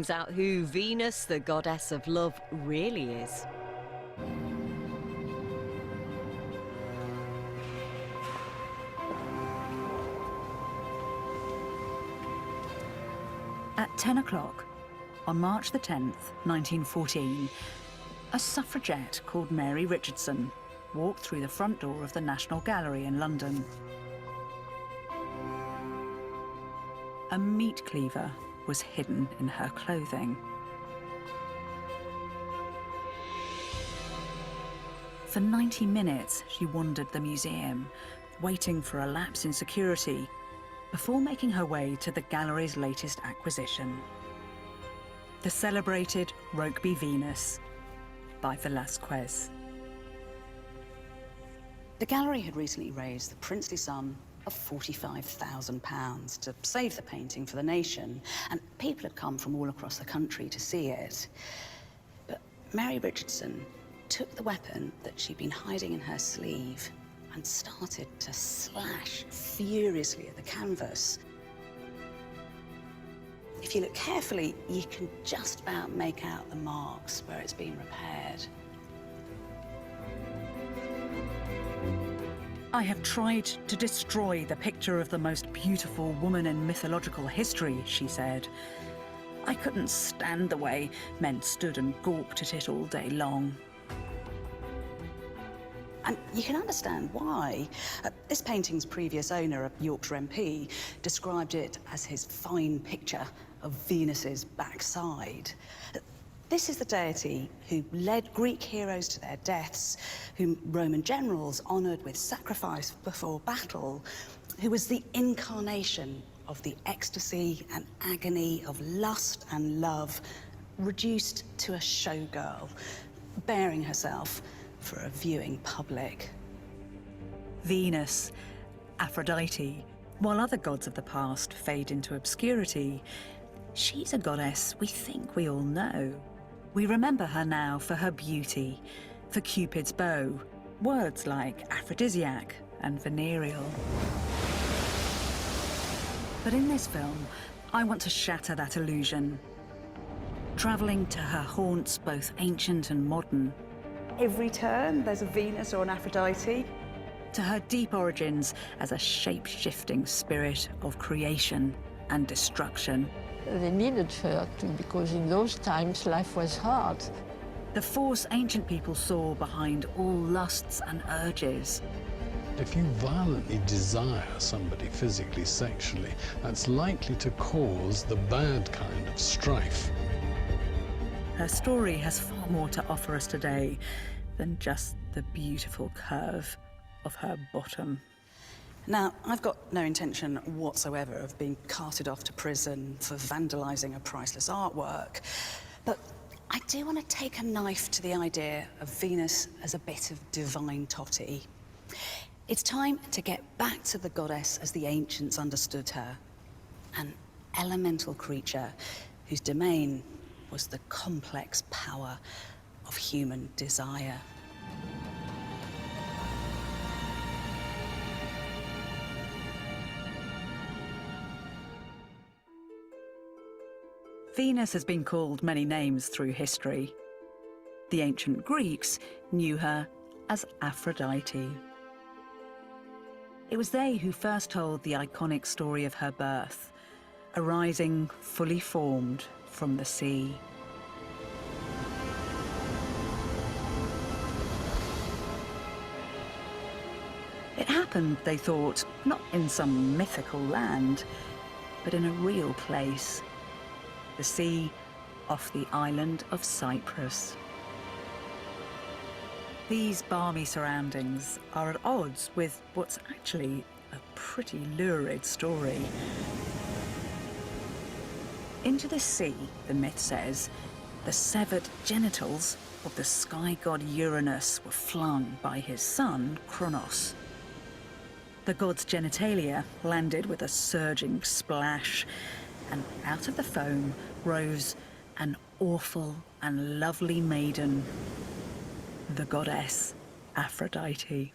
Finds out who Venus, the goddess of love, really is. At 10 o'clock, on March the 10th, 1914, a suffragette called Mary Richardson walked through the front door of the National Gallery in London. A meat cleaver was hidden in her clothing. For 90 minutes, she wandered the museum, waiting for a lapse in security, before making her way to the gallery's latest acquisition, the celebrated Rokeby Venus by Velázquez. The gallery had recently raised the princely sum of £45,000 to save the painting for the nation, and people had come from all across the country to see it. But Mary Richardson took the weapon that she'd been hiding in her sleeve and started to slash furiously at the canvas. If you look carefully, you can just about make out the marks where it's been repaired. I have tried to destroy the picture of the most beautiful woman in mythological history, she said. I couldn't stand the way men stood and gawped at it all day long. And you can understand why. This painting's previous owner, a Yorkshire MP, described it as his fine picture of Venus's backside. This is the deity who led Greek heroes to their deaths, whom Roman generals honoured with sacrifice before battle, who was the incarnation of the ecstasy and agony of lust and love, reduced to a showgirl, bearing herself for a viewing public. Venus, Aphrodite, while other gods of the past fade into obscurity, she's a goddess we think we all know. We remember her now for her beauty, for Cupid's bow, words like aphrodisiac and venereal. But in this film, I want to shatter that illusion, travelling to her haunts both ancient and modern. Every turn, there's a Venus or an Aphrodite. To her deep origins as a shape-shifting spirit of creation and destruction. They needed her because in those times life was hard. The force ancient people saw behind all lusts and urges. If you violently desire somebody physically, sexually, that's likely to cause the bad kind of strife. Her story has far more to offer us today than just the beautiful curve of her bottom. Now, I've got no intention whatsoever of being carted off to prison for vandalising a priceless artwork, but I do want to take a knife to the idea of Venus as a bit of divine totty. It's time to get back to the goddess as the ancients understood her, an elemental creature whose domain was the complex power of human desire. Venus has been called many names through history. The ancient Greeks knew her as Aphrodite. It was they who first told the iconic story of her birth, arising fully formed from the sea. It happened, they thought, not in some mythical land, but in a real place. The sea off the island of Cyprus. These balmy surroundings are at odds with what's actually a pretty lurid story. Into the sea, the myth says, the severed genitals of the sky god Uranus were flung by his son, Kronos. The god's genitalia landed with a surging splash, and out of the foam rose an awful and lovely maiden, the goddess Aphrodite.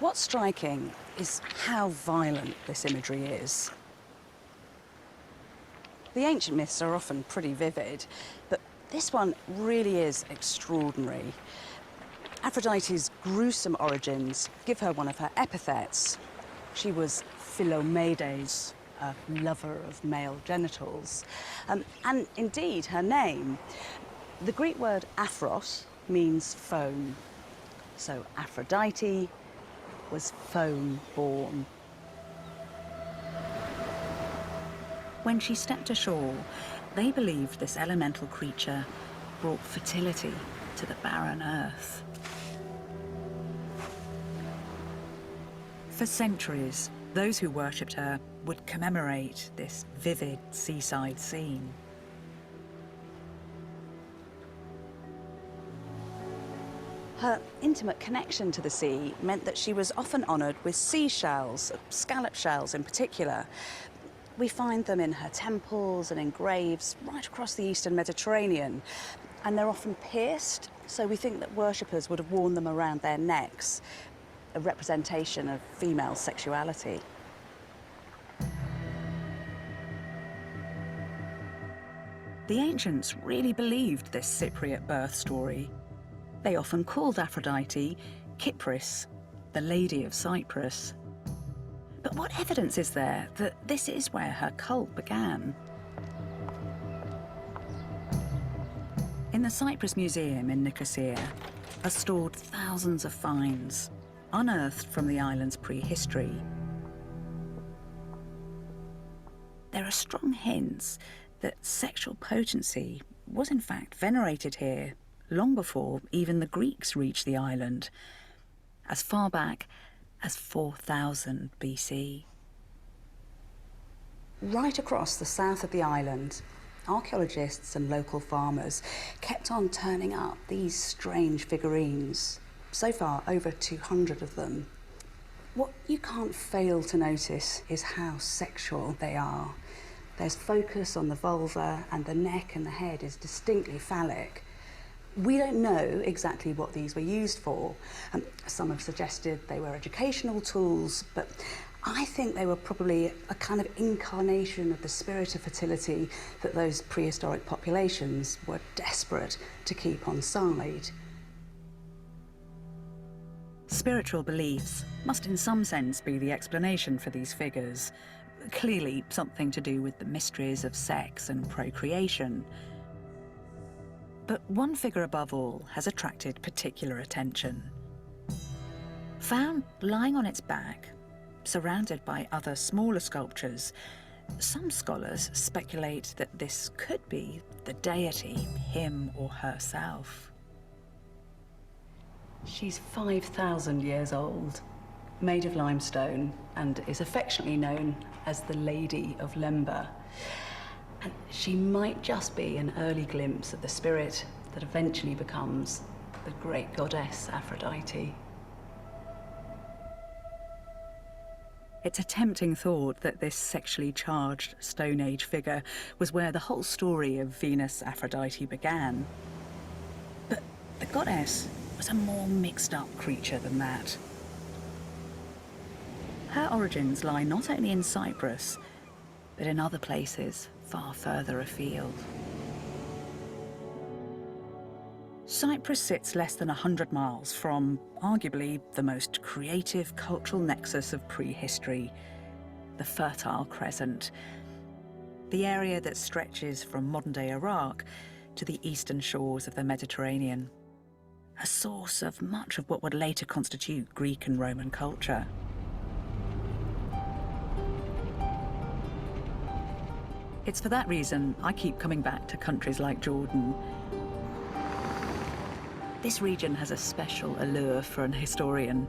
What's striking is how violent this imagery is. The ancient myths are often pretty vivid, but this one really is extraordinary. Aphrodite's gruesome origins give her one of her epithets. She was Philomedes, a lover of male genitals, and indeed her name. The Greek word aphros means foam, so Aphrodite was foam-born. When she stepped ashore, they believed this elemental creature brought fertility to the barren earth. For centuries, those who worshipped her would commemorate this vivid seaside scene. Her intimate connection to the sea meant that she was often honoured with seashells, scallop shells in particular. We find them in her temples and in graves right across the eastern Mediterranean, and they're often pierced, so we think that worshippers would have worn them around their necks, a representation of female sexuality. The ancients really believed this Cypriot birth story. They often called Aphrodite Kypris, the Lady of Cyprus. But what evidence is there that this is where her cult began? In the Cyprus Museum in Nicosia are stored thousands of finds unearthed from the island's prehistory. There are strong hints that sexual potency was in fact venerated here long before even the Greeks reached the island, as far back as 4000 BC. Right across the south of the island, archaeologists and local farmers kept on turning up these strange figurines. So far, over 200 of them. What you can't fail to notice is how sexual they are. There's focus on the vulva, and the neck and the head is distinctly phallic. We don't know exactly what these were used for. Some have suggested they were educational tools, but I think they were probably a kind of incarnation of the spirit of fertility that those prehistoric populations were desperate to keep on side. Spiritual beliefs must in some sense be the explanation for these figures. Clearly something to do with the mysteries of sex and procreation. But one figure above all has attracted particular attention. Found lying on its back, surrounded by other smaller sculptures, some scholars speculate that this could be the deity, him or herself. She's 5,000 years old, made of limestone, and is affectionately known as the Lady of Lemba. And she might just be an early glimpse of the spirit that eventually becomes the great goddess Aphrodite. It's a tempting thought that this sexually charged Stone Age figure was where the whole story of Venus Aphrodite began. But the goddess was a more mixed-up creature than that. Her origins lie not only in Cyprus, but in other places far further afield. Cyprus sits less than 100 miles from, arguably, the most creative cultural nexus of prehistory, the Fertile Crescent, the area that stretches from modern-day Iraq to the eastern shores of the Mediterranean, a source of much of what would later constitute Greek and Roman culture. It's for that reason I keep coming back to countries like Jordan. This region has a special allure for an historian,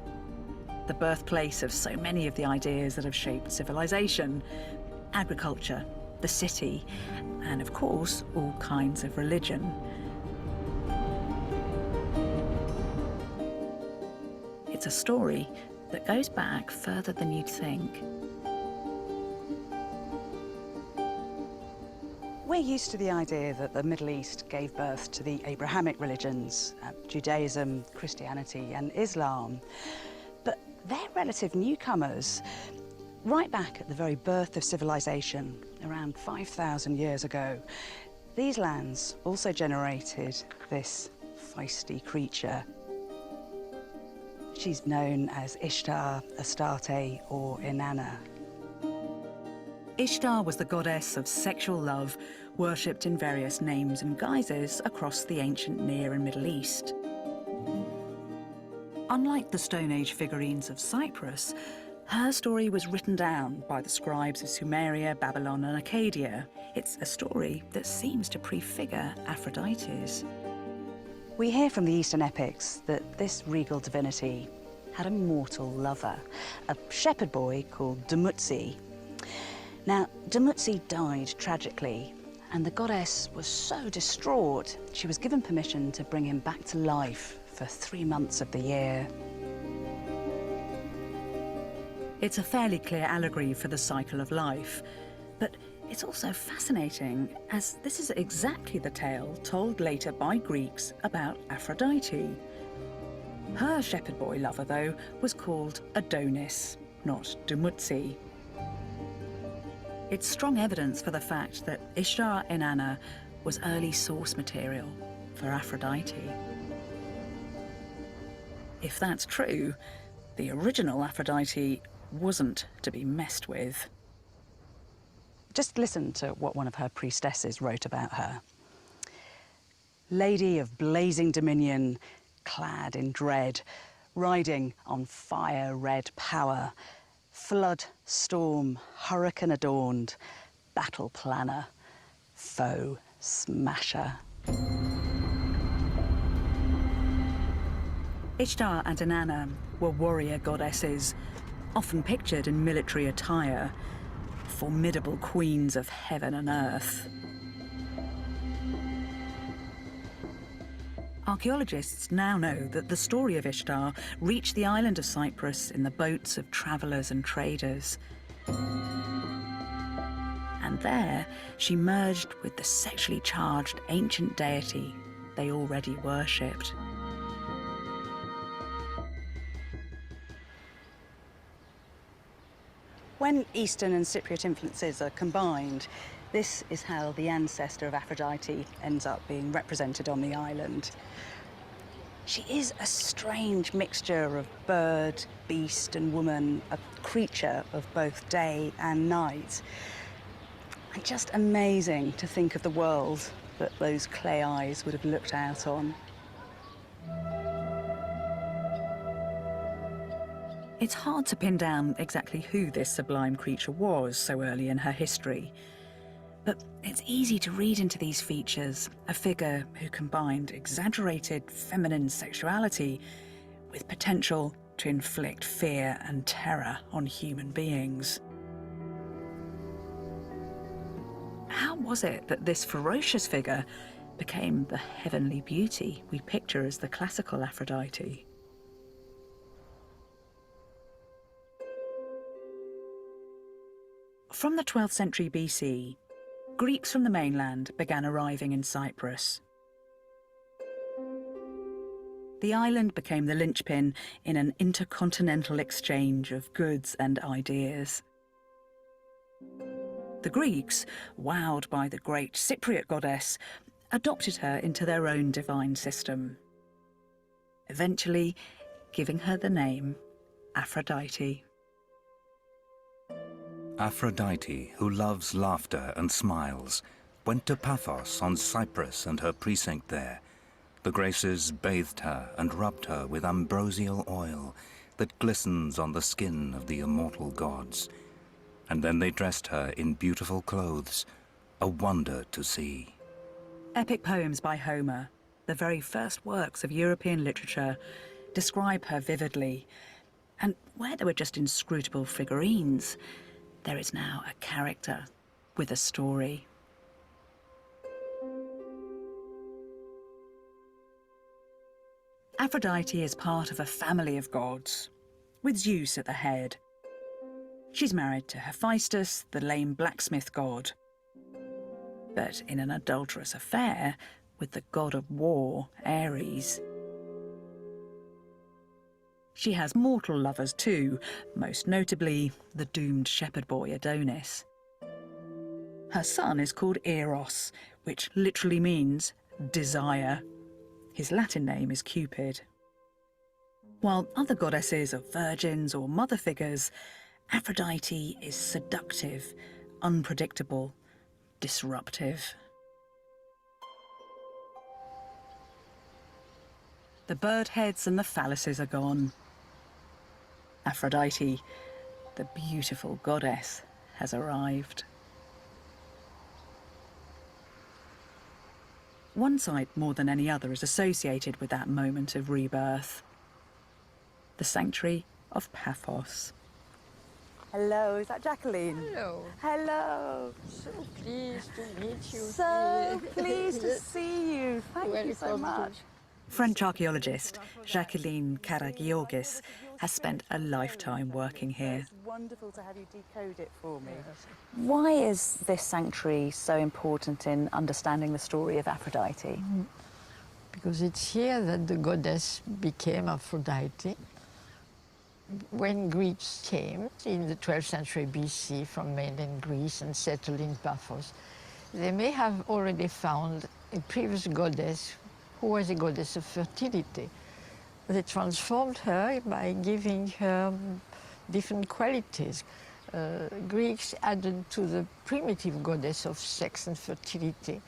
the birthplace of so many of the ideas that have shaped civilization, agriculture, the city, and of course, all kinds of religion. It's a story that goes back further than you'd think. We're used to the idea that the Middle East gave birth to the Abrahamic religions, Judaism, Christianity, and Islam. But they're relative newcomers. Right back at the very birth of civilization, around 5,000 years ago, these lands also generated this feisty creature. She's known as Ishtar, Astarte, or Inanna. Ishtar was the goddess of sexual love, worshipped in various names and guises across the ancient Near and Middle East. Unlike the Stone Age figurines of Cyprus, her story was written down by the scribes of Sumeria, Babylon and Akkadia. It's a story that seems to prefigure Aphrodite's. We hear from the Eastern epics that this regal divinity had a mortal lover, a shepherd boy called Dumuzi. Now, Dumuzi died tragically, and the goddess was so distraught, she was given permission to bring him back to life for 3 months of the year. It's a fairly clear allegory for the cycle of life, but it's also fascinating, as this is exactly the tale told later by Greeks about Aphrodite. Her shepherd boy lover, though, was called Adonis, not Dumuzi. It's strong evidence for the fact that Ishtar Inanna was early source material for Aphrodite. If that's true, the original Aphrodite wasn't to be messed with. Just listen to what one of her priestesses wrote about her. Lady of blazing dominion, clad in dread, riding on fire-red power, flood, storm, hurricane adorned, battle planner, foe smasher. Ishtar and Inanna were warrior goddesses, often pictured in military attire, formidable queens of heaven and earth. Archaeologists now know that the story of Ishtar reached the island of Cyprus in the boats of travellers and traders. And there, she merged with the sexually charged ancient deity they already worshipped. When Eastern and Cypriot influences are combined, this is how the ancestor of Aphrodite ends up being represented on the island. She is a strange mixture of bird, beast and woman, a creature of both day and night. And just amazing to think of the world that those clay eyes would have looked out on. It's hard to pin down exactly who this sublime creature was so early in her history. But it's easy to read into these features a figure who combined exaggerated feminine sexuality with potential to inflict fear and terror on human beings. How was it that this ferocious figure became the heavenly beauty we picture as the classical Aphrodite? From the 12th century BC, Greeks from the mainland began arriving in Cyprus. The island became the linchpin in an intercontinental exchange of goods and ideas. The Greeks, wowed by the great Cypriot goddess, adopted her into their own divine system, eventually giving her the name Aphrodite. Aphrodite, who loves laughter and smiles, went to Paphos on Cyprus and her precinct there. The Graces bathed her and rubbed her with ambrosial oil that glistens on the skin of the immortal gods. And then they dressed her in beautiful clothes, a wonder to see. Epic poems by Homer, the very first works of European literature, describe her vividly. And where there were just inscrutable figurines, there is now a character with a story. Aphrodite is part of a family of gods, with Zeus at the head. She's married to Hephaestus, the lame blacksmith god, but in an adulterous affair with the god of war, Ares. She has mortal lovers too, most notably the doomed shepherd boy Adonis. Her son is called Eros, which literally means desire. His Latin name is Cupid. While other goddesses are virgins or mother figures, Aphrodite is seductive, unpredictable, disruptive. The bird heads and the phalluses are gone. Aphrodite, the beautiful goddess, has arrived. One site more than any other is associated with that moment of rebirth. The sanctuary of Paphos. Hello, is that Jacqueline? Hello. Hello. So pleased to meet you. So pleased to see you. Thank you so much. French archaeologist Jacqueline Karagiorgis has spent a lifetime working here. It's wonderful to have you decode it for me. Why is this sanctuary so important in understanding the story of Aphrodite? Because it's here that the goddess became Aphrodite. When Greeks came in the 12th century BC from mainland Greece and settled in Paphos, they may have already found a previous goddess who was a goddess of fertility. They transformed her by giving her different qualities. Greeks added to the primitive goddess of sex and fertility,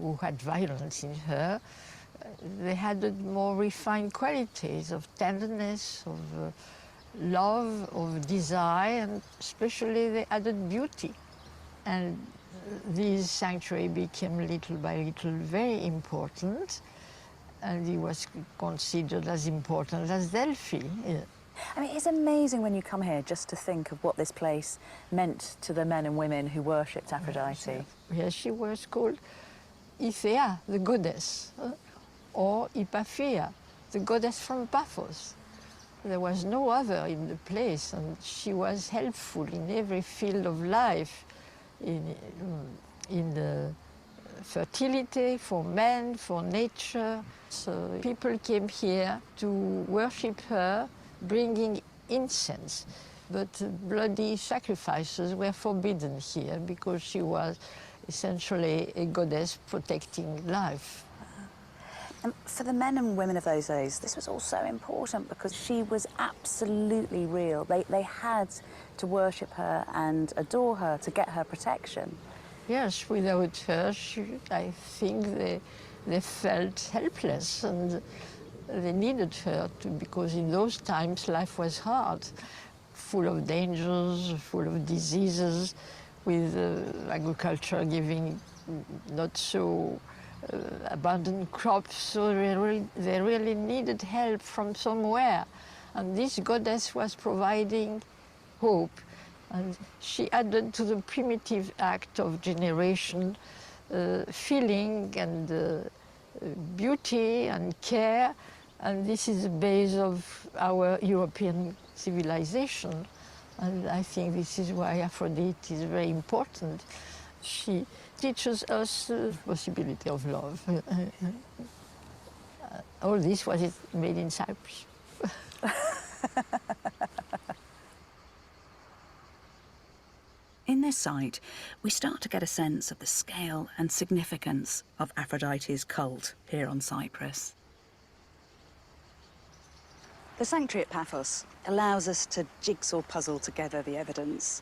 who had violence in her, they added more refined qualities of tenderness, of love, of desire, and especially they added beauty. And this sanctuary became little by little very important, and it was considered as important as Delphi. I mean, it's amazing when you come here just to think of what this place meant to the men and women who worshipped Aphrodite. Yes, she was called Ithea, the goddess, or Ipaphia, the goddess from Paphos. There was no other in the place, and she was helpful in every field of life, in the fertility, for men, for nature. So people came here to worship her, bringing incense. But bloody sacrifices were forbidden here because she was essentially a goddess protecting life. And for the men and women of those days, this was all so important because she was absolutely real. They had to worship her and adore her to get her protection. Yes, without her, I think they felt helpless and they needed her because in those times life was hard, full of dangers, full of diseases, with agriculture giving not so abundant crops, so they really needed help from somewhere. And this goddess was providing hope. And she added to the primitive act of generation feeling and beauty and care. And this is the base of our European civilization. And I think this is why Aphrodite is very important. She teaches us the possibility of love. All this was made in Cyprus. In this site, we start to get a sense of the scale and significance of Aphrodite's cult here on Cyprus. The sanctuary at Paphos allows us to jigsaw puzzle together the evidence.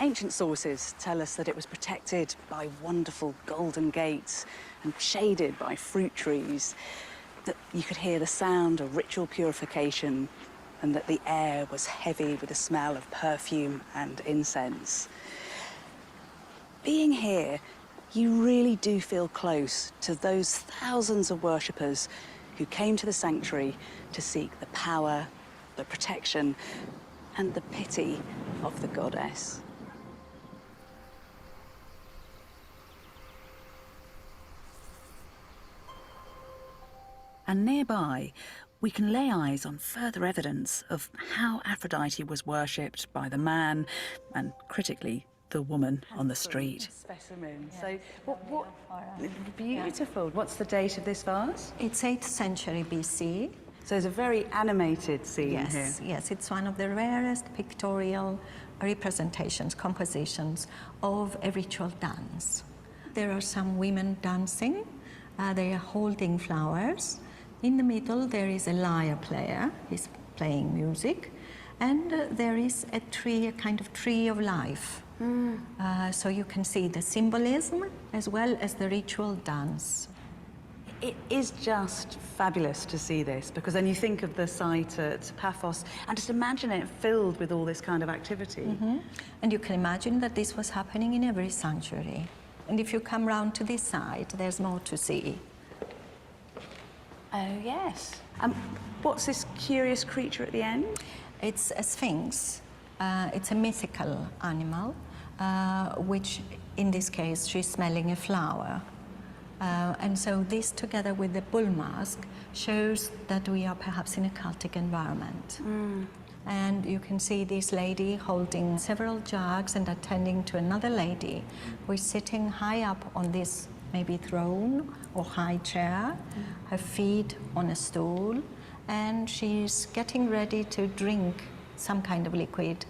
Ancient sources tell us that it was protected by wonderful golden gates and shaded by fruit trees, that you could hear the sound of ritual purification, and that the air was heavy with the smell of perfume and incense. Being here, you really do feel close to those thousands of worshippers who came to the sanctuary to seek the power, the protection, and the pity of the goddess. And nearby, we can lay eyes on further evidence of how Aphrodite was worshipped by the man and, critically, the woman on the street. Specimen. So, what beautiful. What's the date of this vase? It's 8th century BC. So there's a very animated scene here. Yes, yes, it's one of the rarest pictorial representations, compositions of a ritual dance. There are some women dancing, they are holding flowers. In the middle there is a lyre player, he's playing music, and there is a tree, a kind of tree of life. So you can see the symbolism as well as the ritual dance. It is just fabulous to see this, because then you think of the site at Paphos and just imagine it filled with all this kind of activity. And you can imagine that this was happening in every sanctuary. And if you come round to this side, there's more to see. Oh, yes. What's this curious creature at the end? It's a sphinx. It's a mythical animal, which in this case, she's smelling a flower. And so this, together with the bull mask, shows that we are perhaps in a cultic environment. And you can see this lady holding several jugs and attending to another lady who is sitting high up on this maybe throne or high chair, her feet on a stool, and she's getting ready to drink some kind of liquid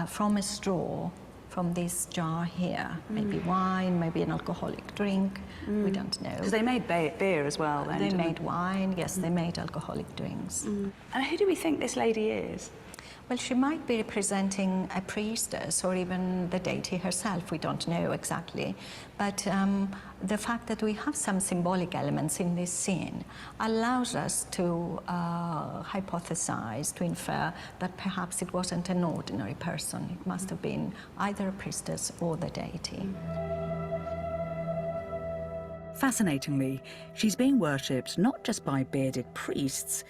from a straw from this jar here. Maybe wine, maybe an alcoholic drink, we don't know. Because they made beer as well then, They didn't made wine, yes, they made alcoholic drinks. And who do we think this lady is? Well, she might be representing a priestess or even the deity herself, we don't know exactly. But the fact that we have some symbolic elements in this scene allows us to hypothesize, to infer that perhaps it wasn't an ordinary person. It must have been either a priestess or the deity. Fascinatingly, she's being worshipped not just by bearded priests,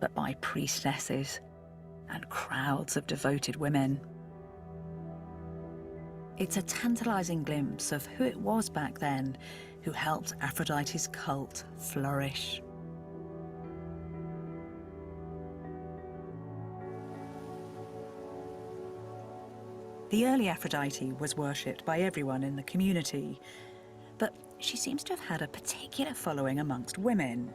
but by priestesses and crowds of devoted women. It's a tantalizing glimpse of who it was back then who helped Aphrodite's cult flourish. The early Aphrodite was worshipped by everyone in the community, but she seems to have had a particular following amongst women.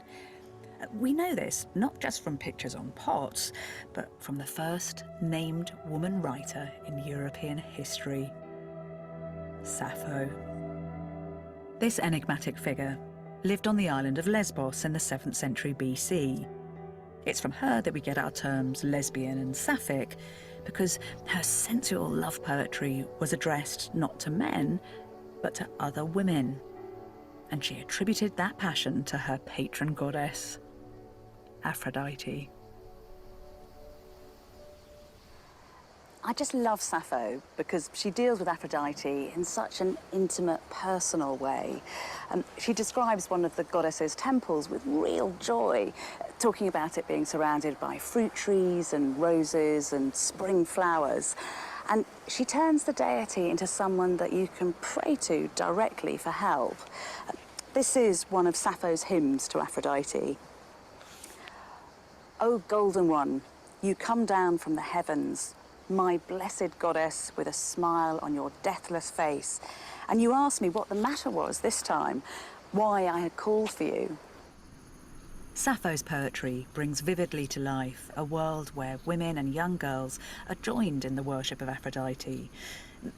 We know this not just from pictures on pots, but from the first named woman writer in European history, Sappho. This enigmatic figure lived on the island of Lesbos in the 7th century BC. It's from her that we get our terms lesbian and sapphic, because her sensual love poetry was addressed not to men, but to other women. And she attributed that passion to her patron goddess, Aphrodite. I just love Sappho because she deals with Aphrodite in such an intimate, personal way. She describes one of the goddess's temples with real joy, talking about it being surrounded by fruit trees and roses and spring flowers. And she turns the deity into someone that you can pray to directly for help. This is one of Sappho's hymns to Aphrodite. O golden one, you come down from the heavens, my blessed goddess, with a smile on your deathless face. And you asked me what the matter was this time, why I had called for you. Sappho's poetry brings vividly to life a world where women and young girls are joined in the worship of Aphrodite,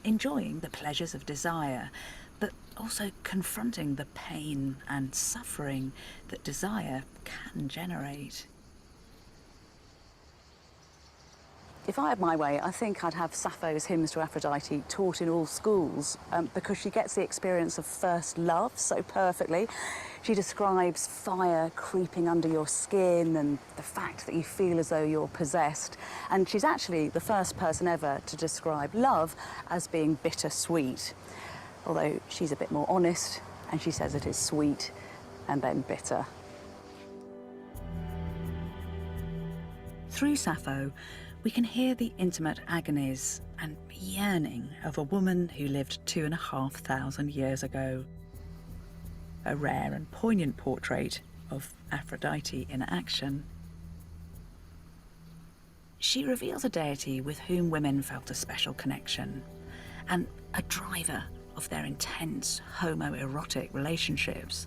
enjoying the pleasures of desire, but also confronting the pain and suffering that desire can generate. If I had my way, I think I'd have Sappho's hymns to Aphrodite taught in all schools because she gets the experience of first love so perfectly. She describes fire creeping under your skin and the fact that you feel as though you're possessed. And she's actually the first person ever to describe love as being bittersweet. Although she's a bit more honest and she says it is sweet and then bitter. Through Sappho, we can hear the intimate agonies and yearning of a woman who lived 2,500 years ago. A rare and poignant portrait of Aphrodite in action. She reveals a deity with whom women felt a special connection, and a driver of their intense homoerotic relationships.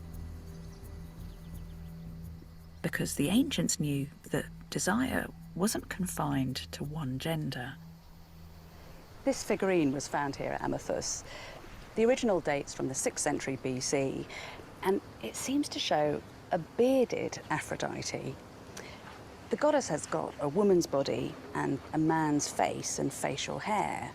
because the ancients knew that desire wasn't confined to one gender. This figurine was found here at Amathus. The original dates from the 6th century BC, and it seems to show a bearded Aphrodite. The goddess has got a woman's body and a man's face and facial hair.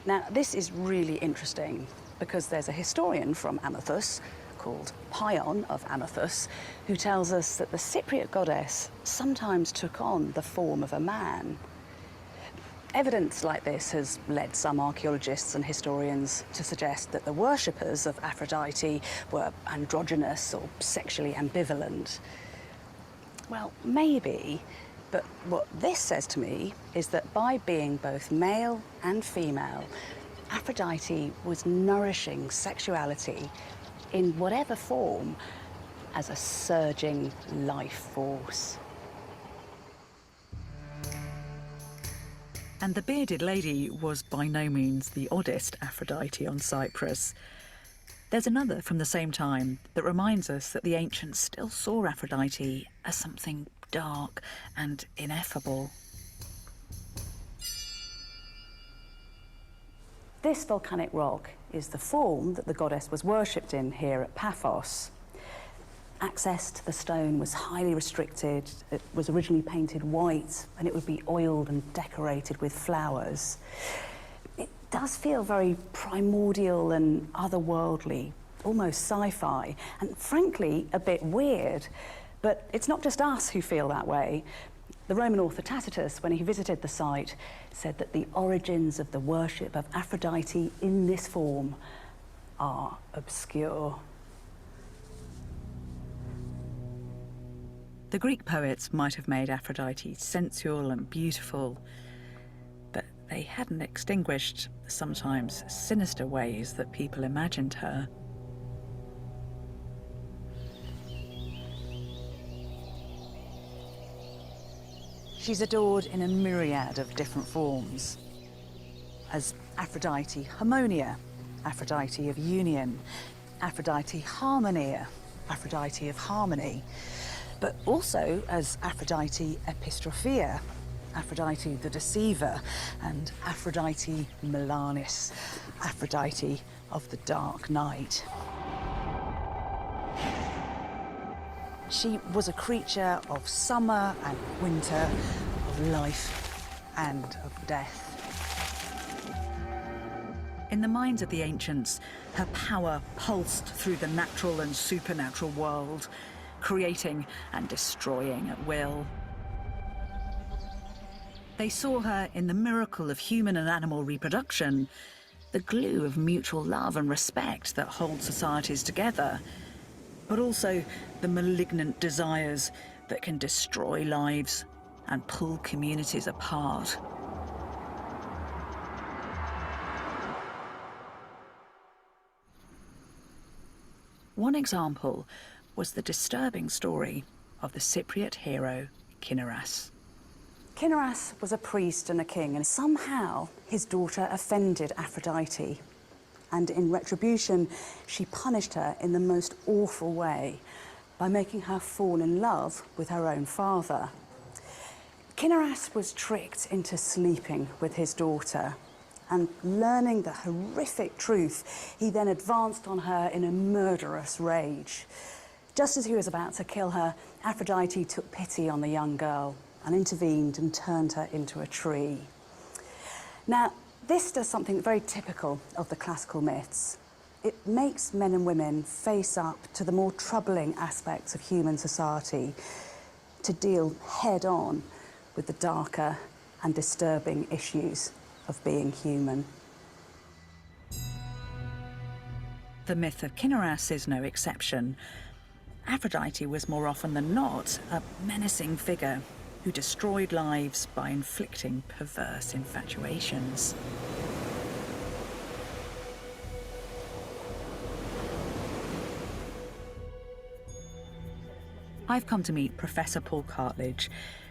Now, this is really interesting because there's a historian from Amathus called Pion of Amathus who tells us that the Cypriot goddess sometimes took on the form of a man. Evidence like this has led some archaeologists and historians to suggest that the worshippers of Aphrodite were androgynous or sexually ambivalent. Well, maybe, but what this says to me is that by being both male and female, Aphrodite was nourishing sexuality in whatever form as a surging life force. And the bearded lady was by no means the oddest Aphrodite on Cyprus. There's another from the same time that reminds us that the ancients still saw Aphrodite as something dark and ineffable. This volcanic rock is the form that the goddess was worshipped in here at Paphos. Access to the stone was highly restricted. It was originally painted white and it would be oiled and decorated with flowers. It does feel very primordial and otherworldly, almost sci-fi, and frankly a bit weird. But it's not just us who feel that way. The Roman author Tacitus, when he visited the site, said that the origins of the worship of Aphrodite in this form are obscure. The Greek poets might have made Aphrodite sensual and beautiful, but they hadn't extinguished the sometimes sinister ways that people imagined her. She's adored in a myriad of different forms. As Aphrodite Harmonia, Aphrodite of Union, Aphrodite Harmonia, Aphrodite of Harmony, but also as Aphrodite Epistrophia, Aphrodite the Deceiver, and Aphrodite Melanis, Aphrodite of the Dark Night. She was a creature of summer and winter, of life and of death. In the minds of the ancients, her power pulsed through the natural and supernatural world, creating and destroying at will. They saw her in the miracle of human and animal reproduction, the glue of mutual love and respect that hold societies together, but also the malignant desires that can destroy lives and pull communities apart. One example was the disturbing story of the Cypriot hero Kynarus. Kynarus was a priest and a king, and somehow his daughter offended Aphrodite. And in retribution, she punished her in the most awful way by making her fall in love with her own father. Kynarus was tricked into sleeping with his daughter, and learning the horrific truth, he then advanced on her in a murderous rage. Just as he was about to kill her, Aphrodite took pity on the young girl and intervened and turned her into a tree. Now, this does something very typical of the classical myths. It makes men and women face up to the more troubling aspects of human society, to deal head-on with the darker and disturbing issues of being human. The myth of Kynarus is no exception. Aphrodite was more often than not a menacing figure who destroyed lives by inflicting perverse infatuations. I've come to meet Professor Paul Cartledge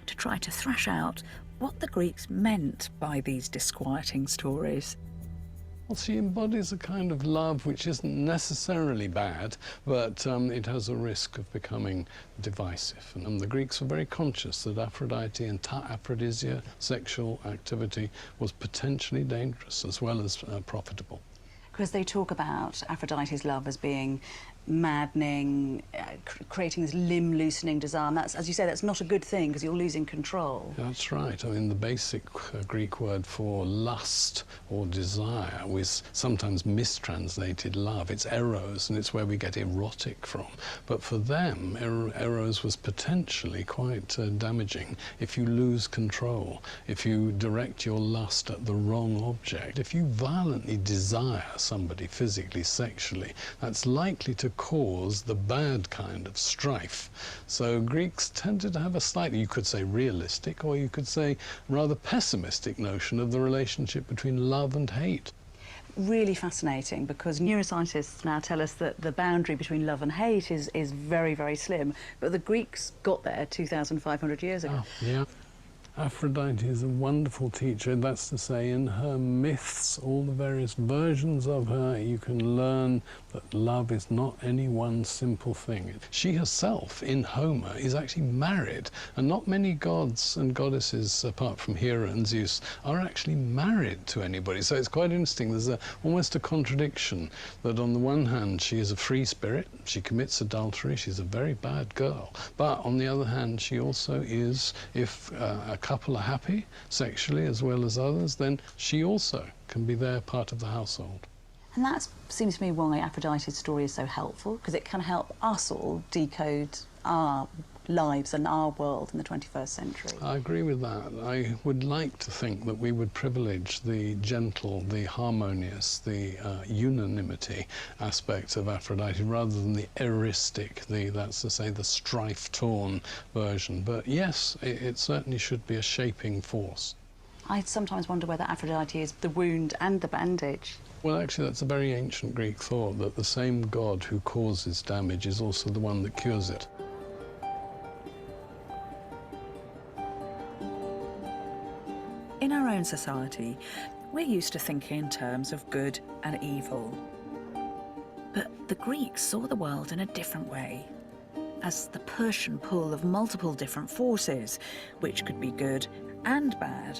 to try to thrash out what the Greeks meant by these disquieting stories. Well, she embodies a kind of love which isn't necessarily bad, but it has a risk of becoming divisive. And the Greeks were very conscious that Aphrodite and aphrodisia, sexual activity, was potentially dangerous as well as profitable. Because they talk about Aphrodite's love as being maddening, creating this limb-loosening desire. And that's, as you say, that's not a good thing because you're losing control. That's right. I mean, the basic Greek word for lust or desire was sometimes mistranslated love. It's eros, and it's where we get erotic from. But for them, eros was potentially quite damaging if you lose control, if you direct your lust at the wrong object. If you violently desire somebody physically, sexually, that's likely to cause the bad kind of strife. So Greeks tended to have a slightly, you could say, realistic, or you could say rather pessimistic notion of the relationship between love and hate. Really fascinating, because neuroscientists now tell us that the boundary between love and hate is very, very slim. But the Greeks got there 2,500 years ago. Oh, yeah. Aphrodite is a wonderful teacher. That's to say, in her myths, all the various versions of her, you can learn that love is not any one simple thing. She herself, in Homer, is actually married, and not many gods and goddesses, apart from Hera and Zeus, are actually married to anybody. So it's quite interesting. There's almost a contradiction that on the one hand, she is a free spirit, she commits adultery, she's a very bad girl. But on the other hand, she also is, if a couple are happy sexually as well as others, then she also can be there, part of the household. And that seems to me why Aphrodite's story is so helpful, because it can help us all decode our lives and our world in the 21st century. I agree with that. I would like to think that we would privilege the gentle, the harmonious, the unanimity aspects of Aphrodite rather than the eristic, that's to say, the strife-torn version. But yes, it certainly should be a shaping force. I sometimes wonder whether Aphrodite is the wound and the bandage. Well, actually, that's a very ancient Greek thought, that the same god who causes damage is also the one that cures it. In our own society, we're used to thinking in terms of good and evil. But the Greeks saw the world in a different way, as the push and pull of multiple different forces, which could be good and bad,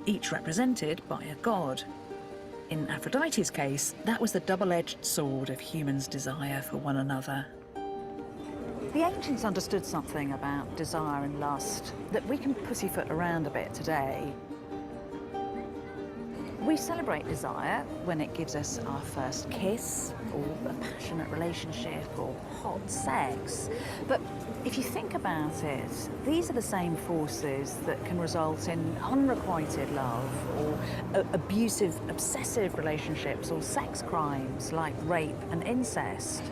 each represented by a god. In Aphrodite's case, that was the double-edged sword of humans' desire for one another. The ancients understood something about desire and lust that we can pussyfoot around a bit today. We celebrate desire when it gives us our first kiss, or a passionate relationship, or hot sex. But if you think about it, these are the same forces that can result in unrequited love, or abusive, obsessive relationships, or sex crimes like rape and incest.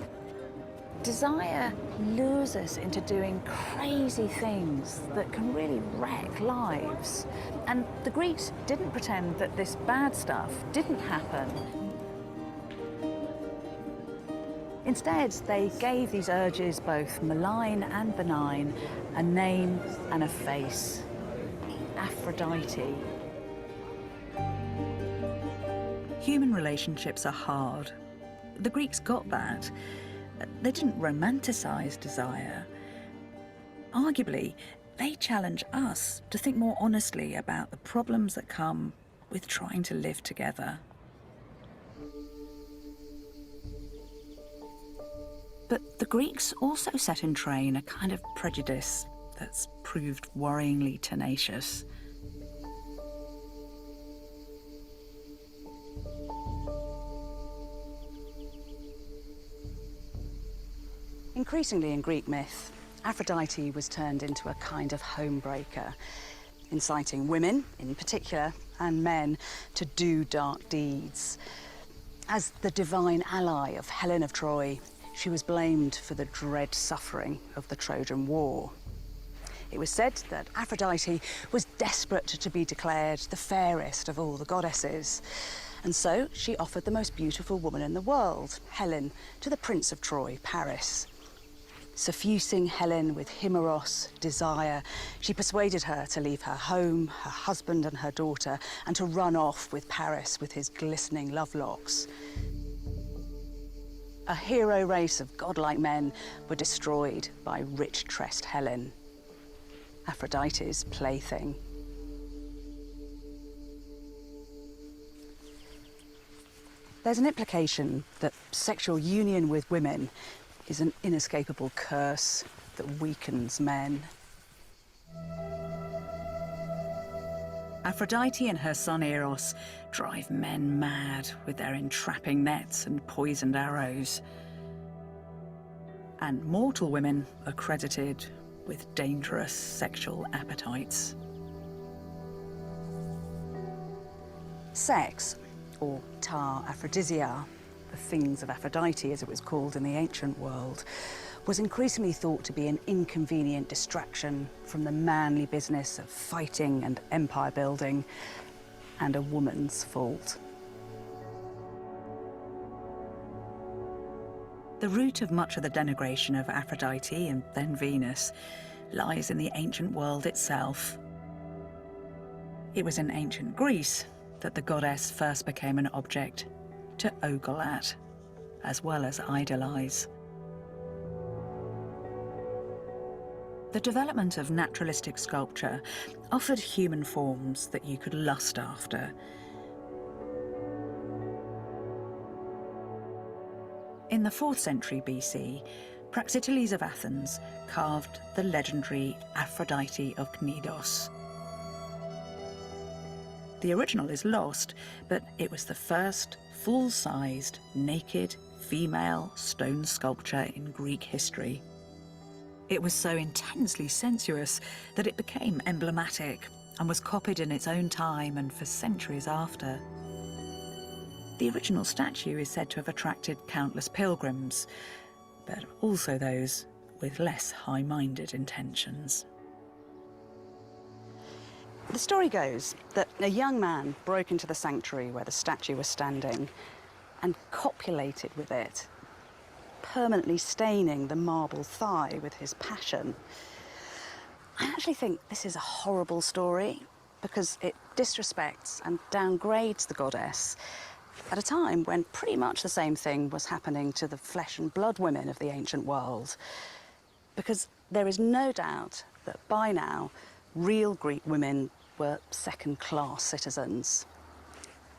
Desire lures us into doing crazy things that can really wreck lives. And the Greeks didn't pretend that this bad stuff didn't happen. Instead, they gave these urges, both malign and benign, a name and a face: Aphrodite. Human relationships are hard. The Greeks got that. They didn't romanticize desire. Arguably, they challenge us to think more honestly about the problems that come with trying to live together. But the Greeks also set in train a kind of prejudice that's proved worryingly tenacious. Increasingly in Greek myth, Aphrodite was turned into a kind of homebreaker, inciting women, in particular, and men to do dark deeds. As the divine ally of Helen of Troy, she was blamed for the dread suffering of the Trojan War. It was said that Aphrodite was desperate to be declared the fairest of all the goddesses, and so she offered the most beautiful woman in the world, Helen, to the Prince of Troy, Paris. Suffusing Helen with Himeros, desire, she persuaded her to leave her home, her husband and her daughter, and to run off with Paris with his glistening love locks. A hero race of godlike men were destroyed by rich-tressed Helen, Aphrodite's plaything. There's an implication that sexual union with women is an inescapable curse that weakens men. Aphrodite and her son Eros drive men mad with their entrapping nets and poisoned arrows. And mortal women are credited with dangerous sexual appetites. Sex, or ta aphrodisia, the things of Aphrodite as it was called in the ancient world, was increasingly thought to be an inconvenient distraction from the manly business of fighting and empire building, and a woman's fault. The root of much of the denigration of Aphrodite and then Venus lies in the ancient world itself. It was in ancient Greece that the goddess first became an object to ogle at, as well as idolize. The development of naturalistic sculpture offered human forms that you could lust after. In the 4th century BC, Praxiteles of Athens carved the legendary Aphrodite of Cnidos. The original is lost, but it was the first full-sized, naked, female stone sculpture in Greek history. It was so intensely sensuous that it became emblematic and was copied in its own time and for centuries after. The original statue is said to have attracted countless pilgrims, but also those with less high-minded intentions. The story goes that a young man broke into the sanctuary where the statue was standing and copulated with it, permanently staining the marble thigh with his passion. I actually think this is a horrible story because it disrespects and downgrades the goddess at a time when pretty much the same thing was happening to the flesh and blood women of the ancient world. Because there is no doubt that by now, real Greek women were second-class citizens.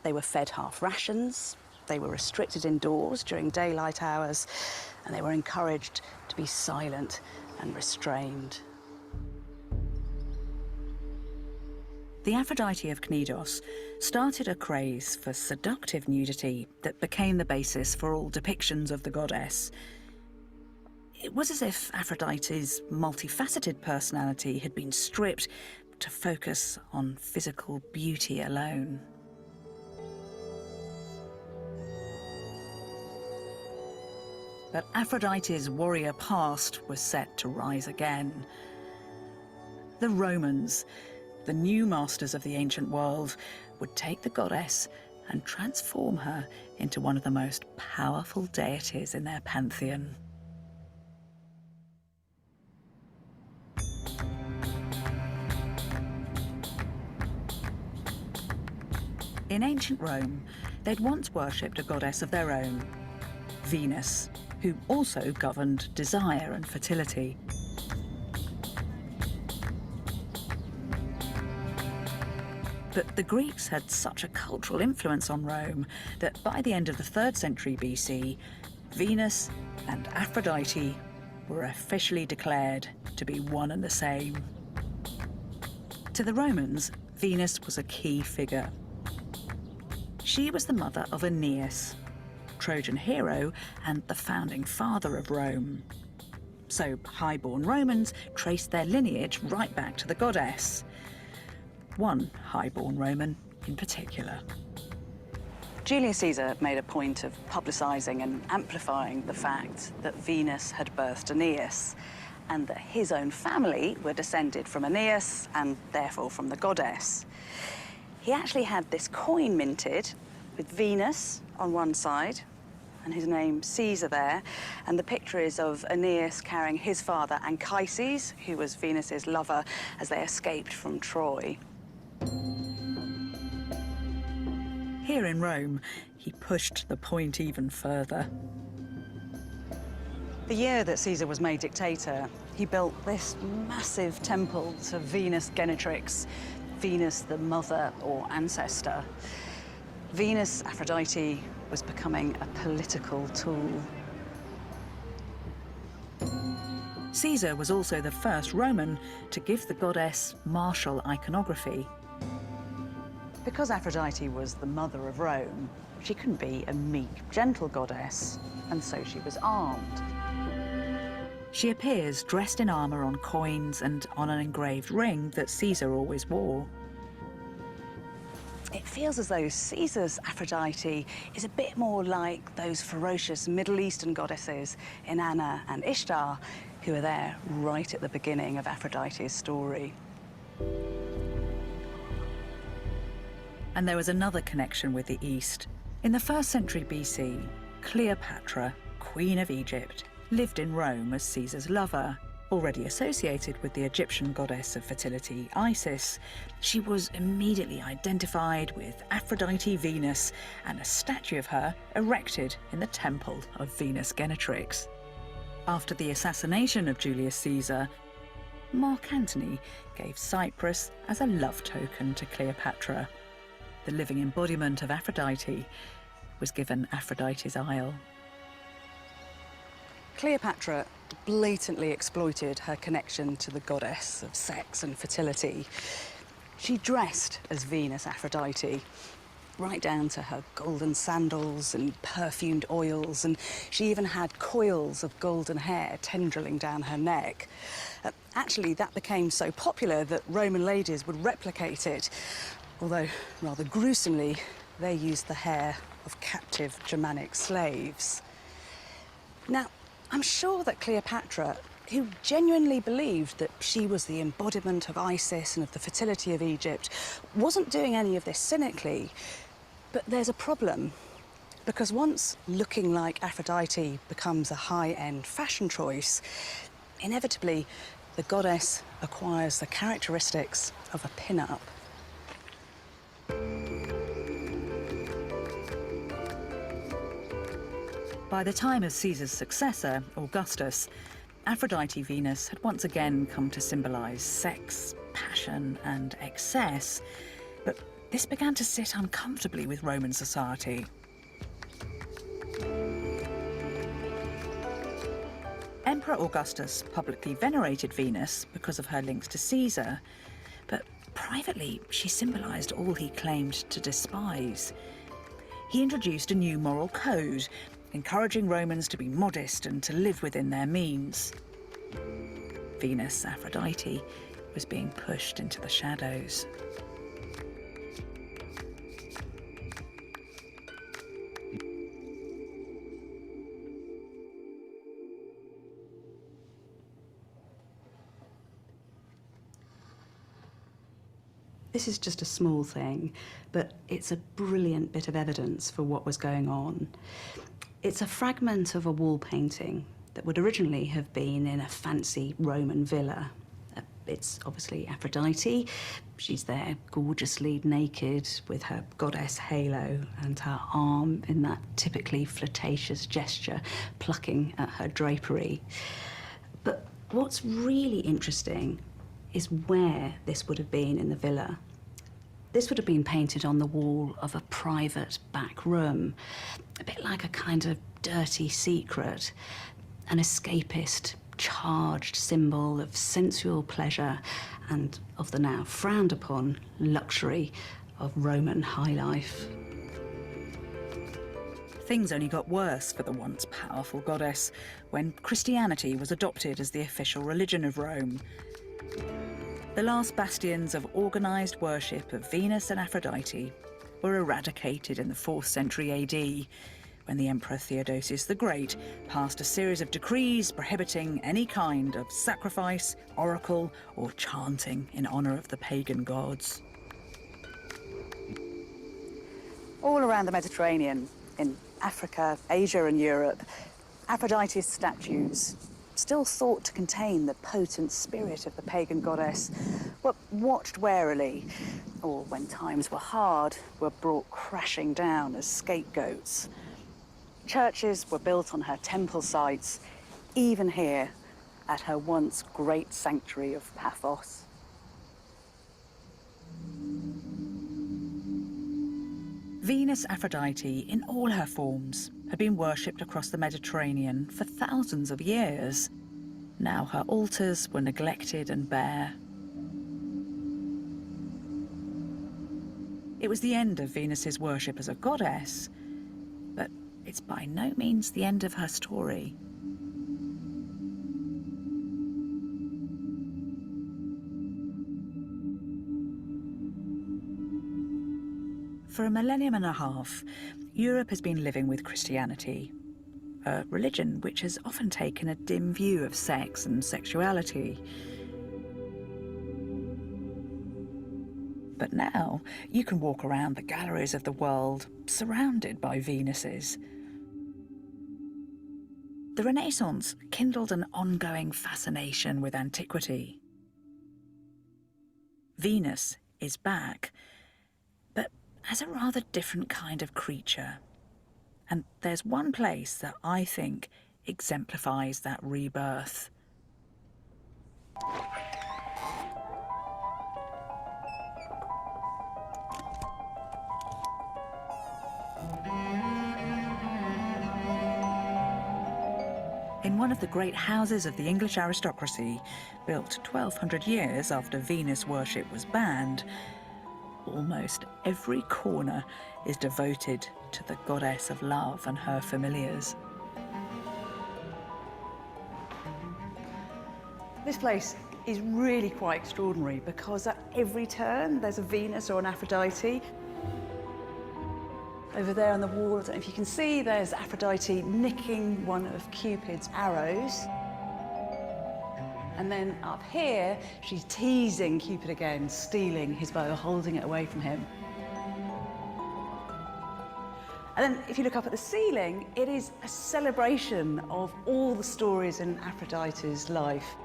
They were fed half rations, they were restricted indoors during daylight hours, and they were encouraged to be silent and restrained. The Aphrodite of Cnidos started a craze for seductive nudity that became the basis for all depictions of the goddess. It was as if Aphrodite's multifaceted personality had been stripped to focus on physical beauty alone. But Aphrodite's warrior past was set to rise again. The Romans, the new masters of the ancient world, would take the goddess and transform her into one of the most powerful deities in their pantheon. In ancient Rome, they'd once worshipped a goddess of their own, Venus, who also governed desire and fertility. But the Greeks had such a cultural influence on Rome that by the end of the 3rd century BC, Venus and Aphrodite were officially declared to be one and the same. To the Romans, Venus was a key figure. She was the mother of Aeneas, Trojan hero and the founding father of Rome. So high-born Romans traced their lineage right back to the goddess. One high-born Roman in particular. Julius Caesar made a point of publicising and amplifying the fact that Venus had birthed Aeneas, and that his own family were descended from Aeneas and therefore from the goddess. He actually had this coin minted with Venus on one side and his name Caesar there. And the picture is of Aeneas carrying his father Anchises, who was Venus's lover, as they escaped from Troy. Here in Rome, he pushed the point even further. The year that Caesar was made dictator, he built this massive temple to Venus Genitrix, Venus the mother or ancestor. Venus Aphrodite was becoming a political tool. Caesar was also the first Roman to give the goddess martial iconography. Because Aphrodite was the mother of Rome, she couldn't be a meek, gentle goddess, and so she was armed. She appears dressed in armour on coins and on an engraved ring that Caesar always wore. It feels as though Caesar's Aphrodite is a bit more like those ferocious Middle Eastern goddesses Inanna and Ishtar, who are there right at the beginning of Aphrodite's story. And there was another connection with the East. In the 1st century BC, Cleopatra, Queen of Egypt, lived in Rome as Caesar's lover. Already associated with the Egyptian goddess of fertility, Isis, she was immediately identified with Aphrodite Venus and a statue of her erected in the temple of Venus Genitrix. After the assassination of Julius Caesar, Mark Antony gave Cyprus as a love token to Cleopatra. The living embodiment of Aphrodite was given Aphrodite's Isle. Cleopatra blatantly exploited her connection to the goddess of sex and fertility. She dressed as Venus Aphrodite, right down to her golden sandals and perfumed oils, and she even had coils of golden hair tendriling down her neck. Actually, that became so popular that Roman ladies would replicate it, although rather gruesomely, they used the hair of captive Germanic slaves. Now, I'm sure that Cleopatra, who genuinely believed that she was the embodiment of Isis and of the fertility of Egypt, wasn't doing any of this cynically. But there's a problem, because once looking like Aphrodite becomes a high-end fashion choice, inevitably the goddess acquires the characteristics of a pin-up. By the time of Caesar's successor, Augustus, Aphrodite Venus had once again come to symbolise sex, passion and excess, but this began to sit uncomfortably with Roman society. Emperor Augustus publicly venerated Venus because of her links to Caesar, but privately she symbolised all he claimed to despise. He introduced a new moral code, encouraging Romans to be modest and to live within their means. Venus Aphrodite was being pushed into the shadows. This is just a small thing, but it's a brilliant bit of evidence for what was going on. It's a fragment of a wall painting that would originally have been in a fancy Roman villa. It's obviously Aphrodite. She's there gorgeously naked with her goddess halo and her arm in that typically flirtatious gesture, plucking at her drapery. But what's really interesting is where this would have been in the villa. This would have been painted on the wall of a private back room, a bit like a kind of dirty secret, an escapist, charged symbol of sensual pleasure and of the now frowned upon luxury of Roman high life. Things only got worse for the once powerful goddess when Christianity was adopted as the official religion of Rome. The last bastions of organised worship of Venus and Aphrodite were eradicated in the 4th century AD, when the Emperor Theodosius the Great passed a series of decrees prohibiting any kind of sacrifice, oracle, or chanting in honour of the pagan gods. All around the Mediterranean, in Africa, Asia and Europe, Aphrodite's statues, still thought to contain the potent spirit of the pagan goddess, were watched warily, or when times were hard, were brought crashing down as scapegoats. Churches were built on her temple sites, even here at her once great sanctuary of Paphos. Venus Aphrodite, in all her forms, had been worshipped across the Mediterranean for thousands of years. Now her altars were neglected and bare. It was the end of Venus's worship as a goddess, but it's by no means the end of her story. For a millennium and a half, Europe has been living with Christianity, a religion which has often taken a dim view of sex and sexuality. But now, you can walk around the galleries of the world surrounded by Venuses. The Renaissance kindled an ongoing fascination with antiquity. Venus is back, but as a rather different kind of creature. And there's one place that I think exemplifies that rebirth. In one of the great houses of the English aristocracy, built 1,200 years after Venus worship was banned, almost every corner is devoted to the goddess of love and her familiars. This place is really quite extraordinary because at every turn there's a Venus or an Aphrodite. Over there on the wall, I don't know if you can see, there's Aphrodite nicking one of Cupid's arrows. And then up here, she's teasing Cupid again, stealing his bow, holding it away from him. And then if you look up at the ceiling, it is a celebration of all the stories in Aphrodite's life.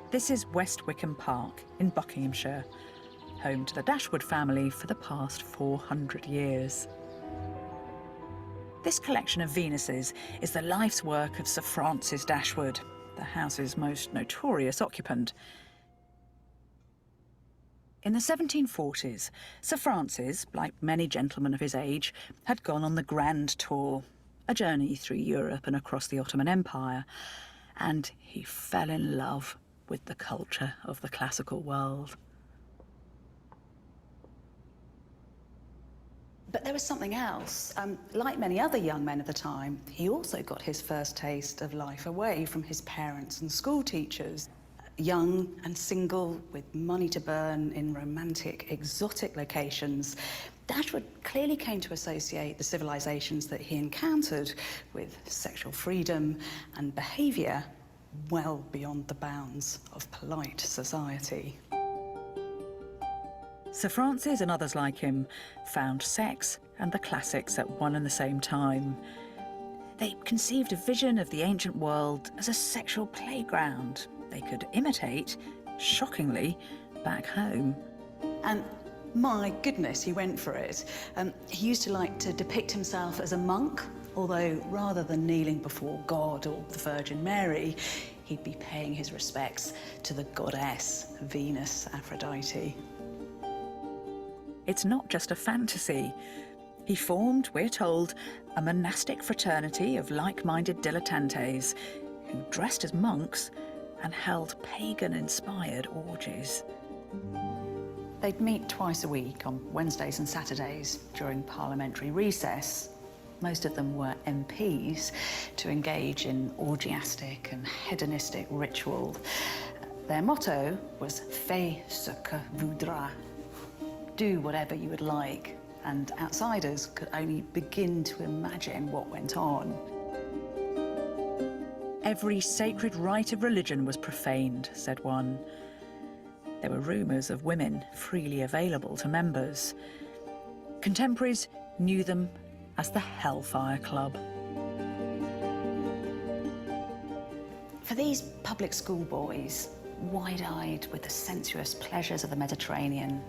This is West Wickham Park in Buckinghamshire, home to the Dashwood family for the past 400 years. This collection of Venuses is the life's work of Sir Francis Dashwood, the house's most notorious occupant. In the 1740s, Sir Francis, like many gentlemen of his age, had gone on the Grand Tour, a journey through Europe and across the Ottoman Empire, and he fell in love with the culture of the classical world. But there was something else. Like many other young men of the time, he also got his first taste of life away from his parents and school teachers. Young and single, with money to burn in romantic, exotic locations, Dashwood clearly came to associate the civilizations that he encountered with sexual freedom and behaviour well beyond the bounds of polite society. Sir Francis and others like him found sex and the classics at one and the same time. They conceived a vision of the ancient world as a sexual playground they could imitate, shockingly, back home. And my goodness, he went for it. He used to like to depict himself as a monk, although rather than kneeling before God or the Virgin Mary, he'd be paying his respects to the goddess Venus Aphrodite. It's not just a fantasy. He formed, we're told, a monastic fraternity of like-minded dilettantes who dressed as monks and held pagan-inspired orgies. They'd meet twice a week on Wednesdays and Saturdays during parliamentary recess. Most of them were MPs to engage in orgiastic and hedonistic ritual. Their motto was "Fais ce que voudras." Do whatever you would like, and outsiders could only begin to imagine what went on. Every sacred rite of religion was profaned, said one. There were rumours of women freely available to members. Contemporaries knew them as the Hellfire Club. For these public school boys, wide-eyed with the sensuous pleasures of the Mediterranean,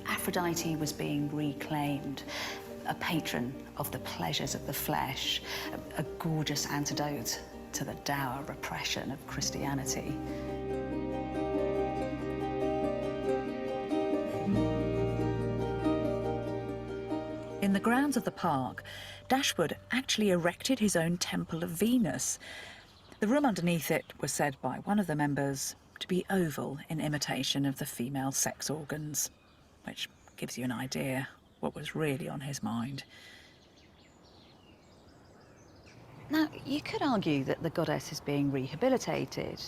Aphrodite was being reclaimed, a patron of the pleasures of the flesh, a gorgeous antidote to the dour repression of Christianity. In the grounds of the park, Dashwood actually erected his own temple of Venus. The room underneath it was said by one of the members to be oval in imitation of the female sex organs, which gives you an idea what was really on his mind. Now, you could argue that the goddess is being rehabilitated.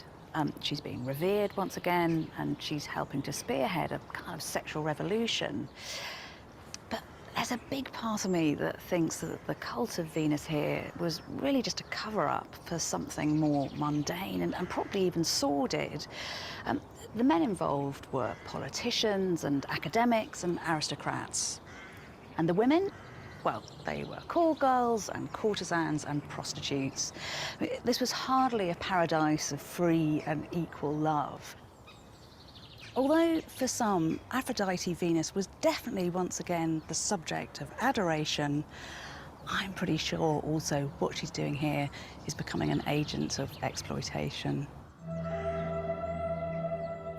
She's being revered once again, and she's helping to spearhead a kind of sexual revolution. But there's a big part of me that thinks that the cult of Venus here was really just a cover-up for something more mundane and probably even sordid. The men involved were politicians and academics and aristocrats. And the women? Well, they were call girls and courtesans and prostitutes. This was hardly a paradise of free and equal love. Although for some, Aphrodite Venus was definitely once again the subject of adoration, I'm pretty sure also what she's doing here is becoming an agent of exploitation.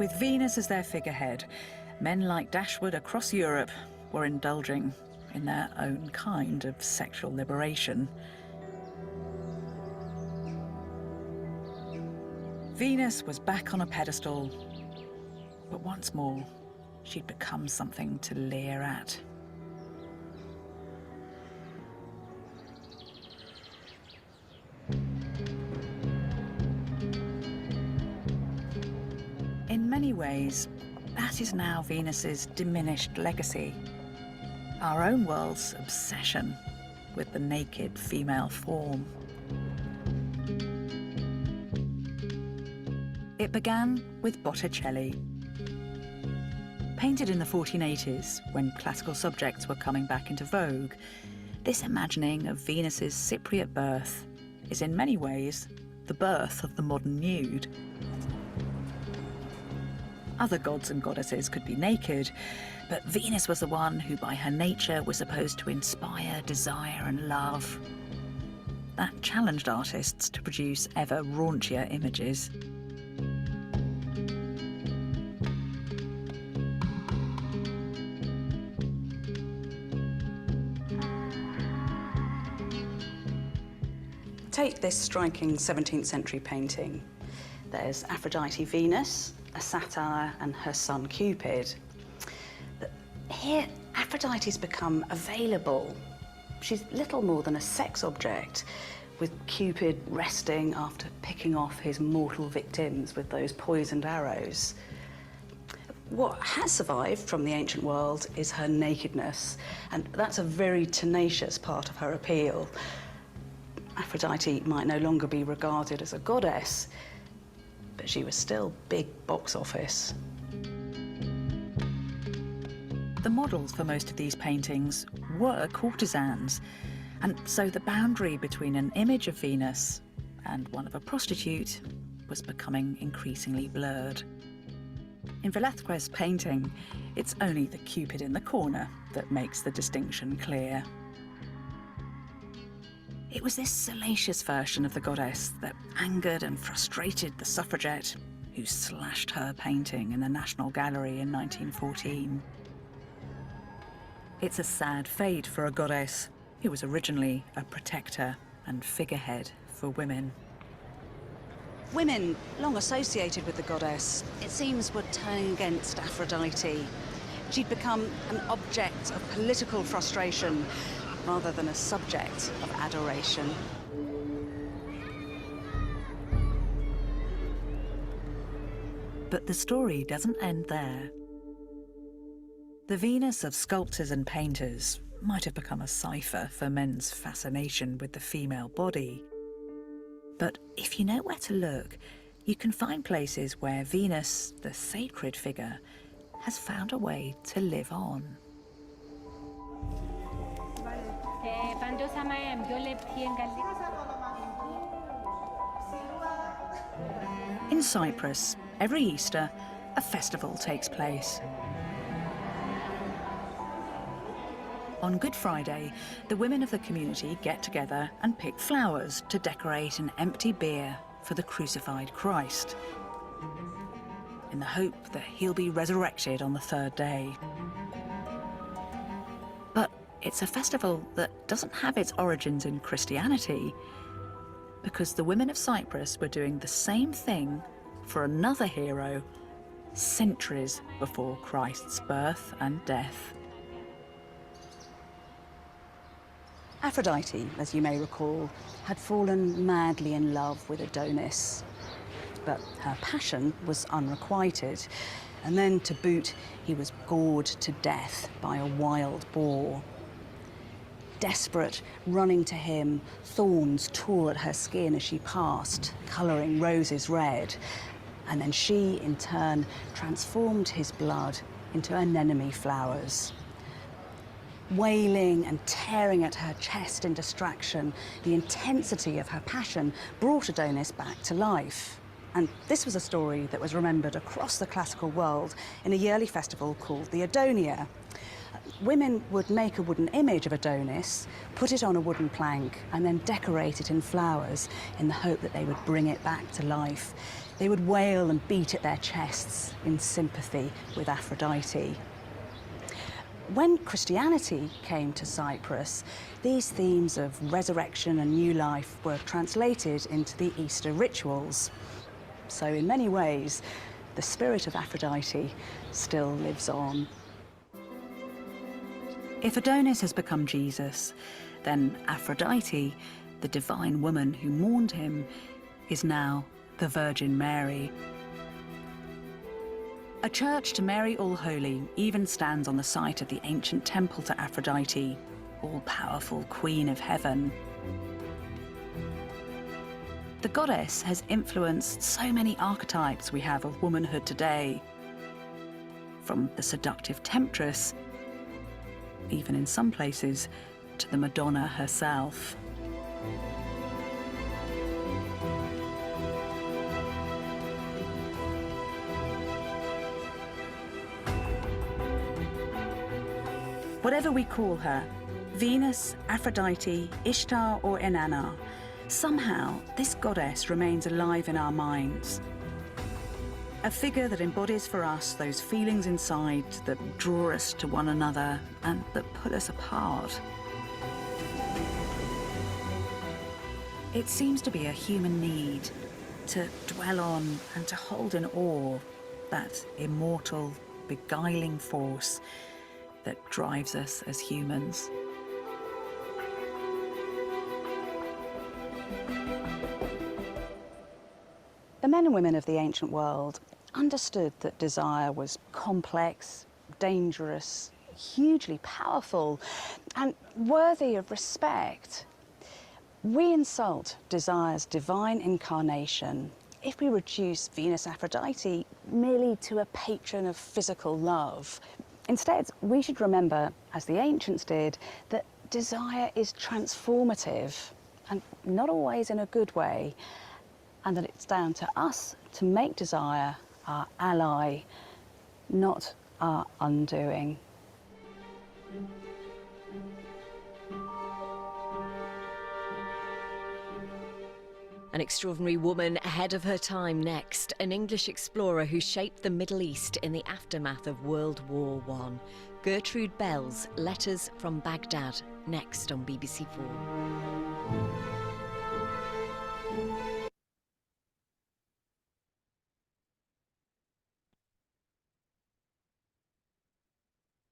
With Venus as their figurehead, men like Dashwood across Europe were indulging in their own kind of sexual liberation. Venus was back on a pedestal, but once more, she'd become something to leer at. In many ways, that is now Venus's diminished legacy. Our own world's obsession with the naked female form. It began with Botticelli. Painted in the 1480s, when classical subjects were coming back into vogue, this imagining of Venus's Cypriot birth is in many ways the birth of the modern nude. Other gods and goddesses could be naked, but Venus was the one who by her nature was supposed to inspire desire and love. That challenged artists to produce ever raunchier images. Take this striking 17th century painting. There's Aphrodite Venus, a satyr, and her son Cupid. Here, Aphrodite's become available. She's little more than a sex object, with Cupid resting after picking off his mortal victims with those poisoned arrows. What has survived from the ancient world is her nakedness, and that's a very tenacious part of her appeal. Aphrodite might no longer be regarded as a goddess, but she was still big box office. The models for most of these paintings were courtesans, and so the boundary between an image of Venus and one of a prostitute was becoming increasingly blurred. In Velázquez's painting, it's only the Cupid in the corner that makes the distinction clear. It was this salacious version of the goddess that angered and frustrated the suffragette who slashed her painting in the National Gallery in 1914. It's a sad fate for a goddess who was originally a protector and figurehead for women. Women, long associated with the goddess, it seems were turning against Aphrodite. She'd become an object of political frustration rather than a subject of adoration. But the story doesn't end there. The Venus of sculptors and painters might have become a cipher for men's fascination with the female body. But if you know where to look, you can find places where Venus, the sacred figure, has found a way to live on. In Cyprus, every Easter, a festival takes place. On Good Friday, the women of the community get together and pick flowers to decorate an empty bier for the crucified Christ, in the hope that he'll be resurrected on the third day. But it's a festival that doesn't have its origins in Christianity, because the women of Cyprus were doing the same thing for another hero centuries before Christ's birth and death. Aphrodite, as you may recall, had fallen madly in love with Adonis. But her passion was unrequited. And then, to boot, he was gored to death by a wild boar. Desperate, running to him, thorns tore at her skin as she passed, colouring roses red. And then she, in turn, transformed his blood into anemone flowers. Wailing and tearing at her chest in distraction, the intensity of her passion brought Adonis back to life. And this was a story that was remembered across the classical world in a yearly festival called the Adonia. Women would make a wooden image of Adonis, put it on a wooden plank, and then decorate it in flowers in the hope that they would bring it back to life. They would wail and beat at their chests in sympathy with Aphrodite. When Christianity came to Cyprus, these themes of resurrection and new life were translated into the Easter rituals. So in many ways, the spirit of Aphrodite still lives on. If Adonis has become Jesus, then Aphrodite, the divine woman who mourned him, is now the Virgin Mary. A church to Mary All-Holy even stands on the site of the ancient temple to Aphrodite, all-powerful Queen of Heaven. The goddess has influenced so many archetypes we have of womanhood today, from the seductive temptress, even in some places, to the Madonna herself. Whatever we call her, Venus, Aphrodite, Ishtar or Inanna, somehow this goddess remains alive in our minds. A figure that embodies for us those feelings inside that draw us to one another and that put us apart. It seems to be a human need to dwell on and to hold in awe that immortal, beguiling force that drives us as humans. The men and women of the ancient world understood that desire was complex, dangerous, hugely powerful, and worthy of respect. We insult desire's divine incarnation if we reduce Venus Aphrodite merely to a patron of physical love. Instead, we should remember, as the ancients did, that desire is transformative and not always in a good way, and that it's down to us to make desire our ally, not our undoing. An extraordinary woman ahead of her time next, an English explorer who shaped the Middle East in the aftermath of World War I. Gertrude Bell's Letters from Baghdad, next on BBC4.